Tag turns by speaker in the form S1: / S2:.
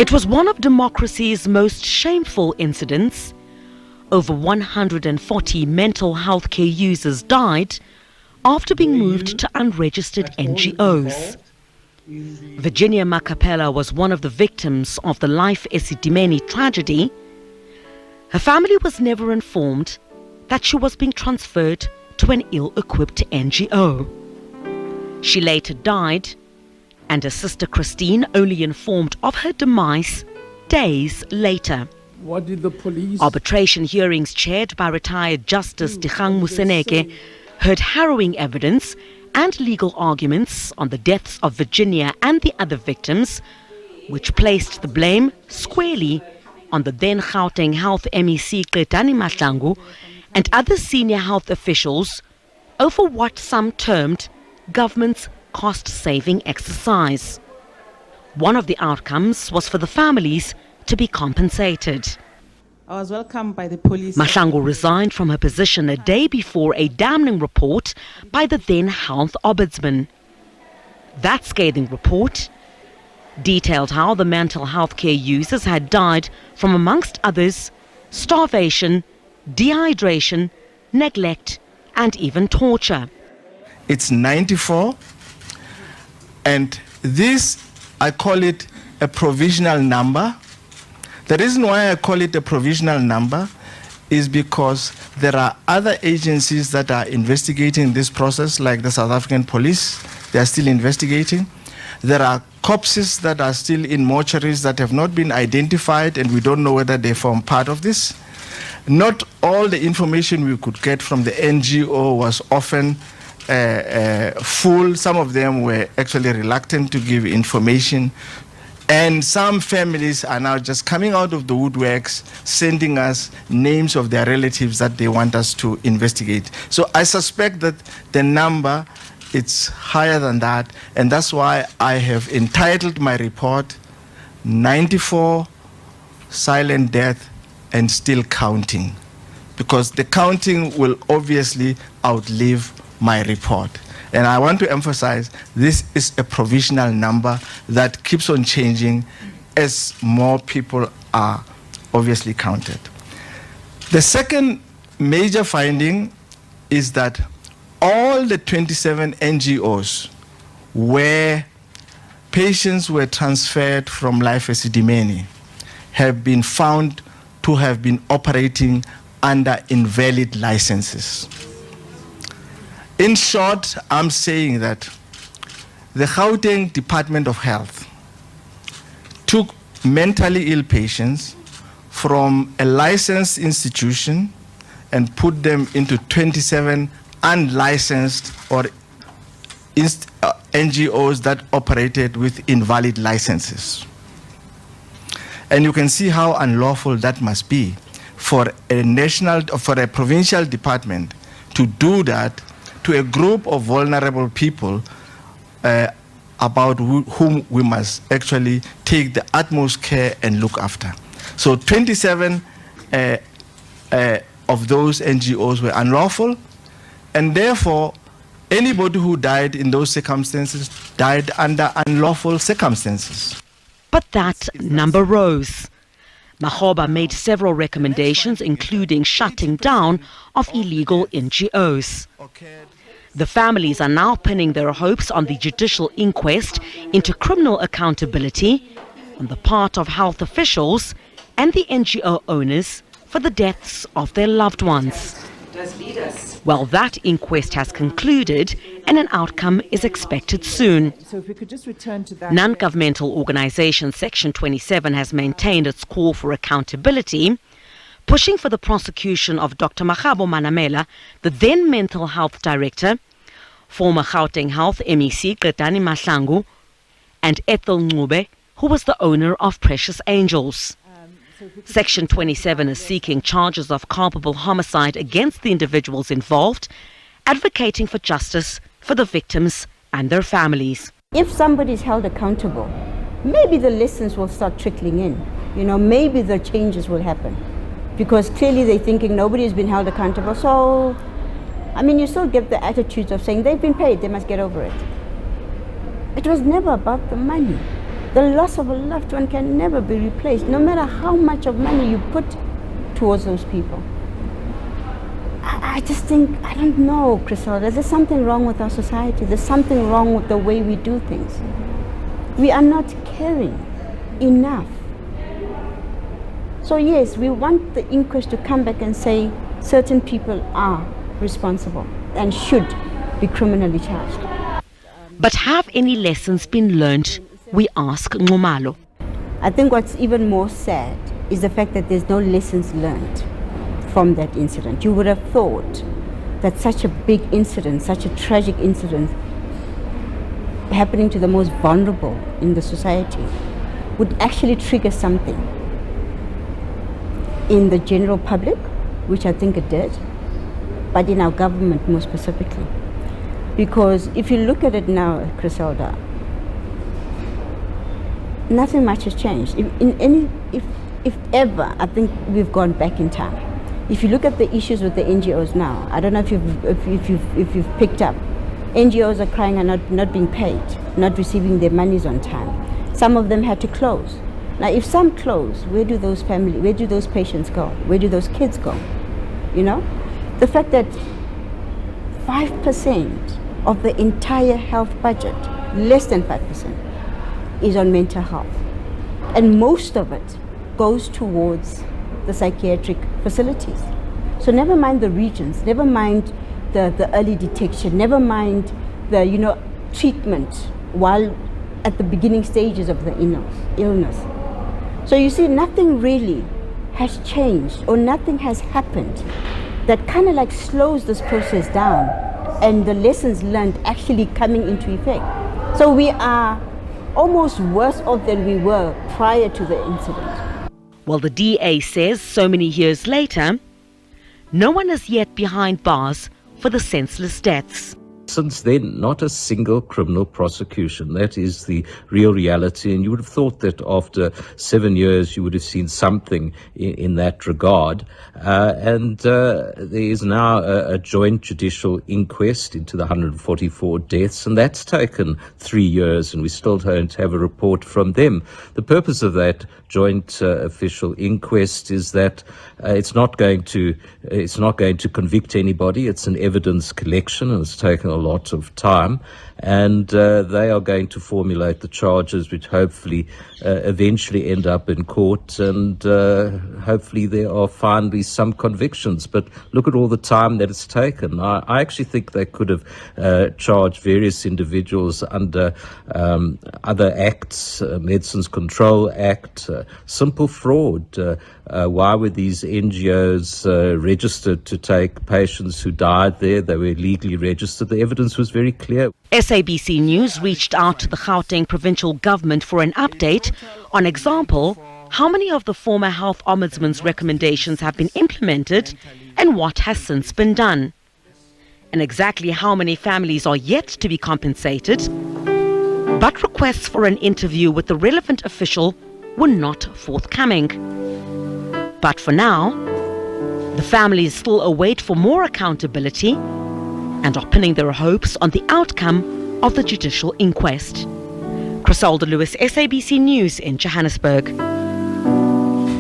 S1: It was one of democracy's most shameful incidents. Over 140 mental health care users died after being moved to unregistered NGOs. Virginia Macapella was one of the victims of the Life Esidimeni tragedy. Her family was never informed that she was being transferred to an ill-equipped NGO. She later died, and her sister Christine only informed of her demise days later.
S2: What did the police?
S1: Arbitration hearings chaired by retired Justice Dikgang Moseneke heard harrowing evidence and legal arguments on the deaths of Virginia and the other victims, which placed the blame squarely on the then Gauteng Health MEC Qedani Mahlangu and other senior health officials over what some termed government's cost-saving exercise. One of the outcomes was for the families to be compensated.
S3: I was welcomed by the police.
S1: Mahlangu resigned from her position a day before a damning report by the then health ombudsman. That scathing report detailed how the mental health care users had died from, amongst others, starvation, dehydration, neglect, and even torture.
S4: It's 94, and this, I call it a provisional number. The reason why I call it a provisional number is because there are other agencies that are investigating this process, like the South African Police. They are still investigating. There are corpses that are still in mortuaries that have not been identified, and we don't know whether they form part of this. Not all the information we could get from the NGO was often full. Some of them were actually reluctant to give information. And some families are now just coming out of the woodworks, sending us names of their relatives that they want us to investigate. So I suspect that the number, it's higher than that, and that's why I have entitled my report 94 Silent Death and Still Counting, because the counting will obviously outlive my report. And I want to emphasize, this is a provisional number that keeps on changing as more people are obviously counted. The second major finding is that all the 27 NGOs where patients were transferred from Life Esidimeni have been found to have been operating under invalid licenses. In short, I'm saying that the Gauteng Department of Health took mentally ill patients from a licensed institution and put them into 27 unlicensed or NGOs that operated with invalid licenses. And you can see how unlawful that must be for a provincial department to do that to a group of vulnerable people about whom we must actually take the utmost care and look after. So 27 of those NGOs were unlawful, and therefore anybody who died in those circumstances died under unlawful circumstances.
S1: But that number rose. Makgoba made several recommendations, including shutting down of illegal NGOs. The families are now pinning their hopes on the judicial inquest into criminal accountability on the part of health officials and the NGO owners for the deaths of their loved ones. Well, that inquest has concluded and an outcome is expected soon.
S3: So if we could just return to that.
S1: Non-governmental organization Section 27 has maintained its call for accountability, pushing for the prosecution of Dr. Magabo Manamela, the then mental health director, former Gauteng Health MEC Qedani Mahlangu, and Ethel Ncube, who was the owner of Precious Angels. Section 27 is seeking charges of culpable homicide against the individuals involved, advocating for justice for the victims and their families.
S5: If somebody is held accountable, maybe the lessons will start trickling in. Maybe the changes will happen. Because clearly they're thinking nobody has been held accountable. So, you still get the attitudes of saying they've been paid, they must get over it. It was never about the money. The loss of a loved one can never be replaced, no matter how much of money you put towards those people. I just think, I don't know, Chriselda, there's something wrong with our society. There's something wrong with the way we do things. We are not caring enough. So yes, we want the inquest to come back and say certain people are responsible and should be criminally charged.
S1: But have any lessons been learned? We ask Nxumalo.
S5: I think what's even more sad is the fact that there's no lessons learned from that incident. You would have thought that such a big incident, such a tragic incident happening to the most vulnerable in the society would actually trigger something in the general public, which I think it did, but in our government more specifically. Because if you look at it now, Chriselda, nothing much has changed. If ever, I think we've gone back in time. If you look at the issues with the NGOs now, I don't know if you've picked up, NGOs are crying and not being paid, not receiving their monies on time. Some of them had to close. Now, if some close, where do those patients go? Where do those kids go? You know, the fact that 5% of the entire health budget, less than 5%, is on mental health, and most of it goes towards the psychiatric facilities. So never mind the regions, never mind the early detection, never mind the treatment while at the beginning stages of the illness. So you see, nothing really has changed or nothing has happened that kind of like slows this process down and the lessons learned actually coming into effect. So we are almost worse off than we were prior to the incident.
S1: Well, the DA says so many years later, no one is yet behind bars for the senseless deaths.
S2: Since then, not a single criminal prosecution. That is the real reality. And you would have thought that after 7 years, you would have seen something in that regard. There is now a joint judicial inquest into the 144 deaths, and that's taken 3 years, and we still don't have a report from them. The purpose of that joint official inquest is that it's not going to convict anybody. It's an evidence collection, and it's taken a lot of time, and they are going to formulate the charges which hopefully eventually end up in court, and hopefully there are finally some convictions. But look at all the time that it's taken. I actually think they could have charged various individuals under other acts, Medicines Control Act, simple fraud. Why were these NGOs registered to take patients who died there? They were legally registered. The evidence was very clear.
S1: SABC News reached out to the Gauteng provincial government for an update on, example, how many of the former health ombudsman's recommendations have been implemented and what has since been done, and exactly how many families are yet to be compensated. But requests for an interview with the relevant official were not forthcoming. But for now, the families still await for more accountability and are pinning their hopes on the outcome of the judicial inquest. Chriselda, SABC News in Johannesburg.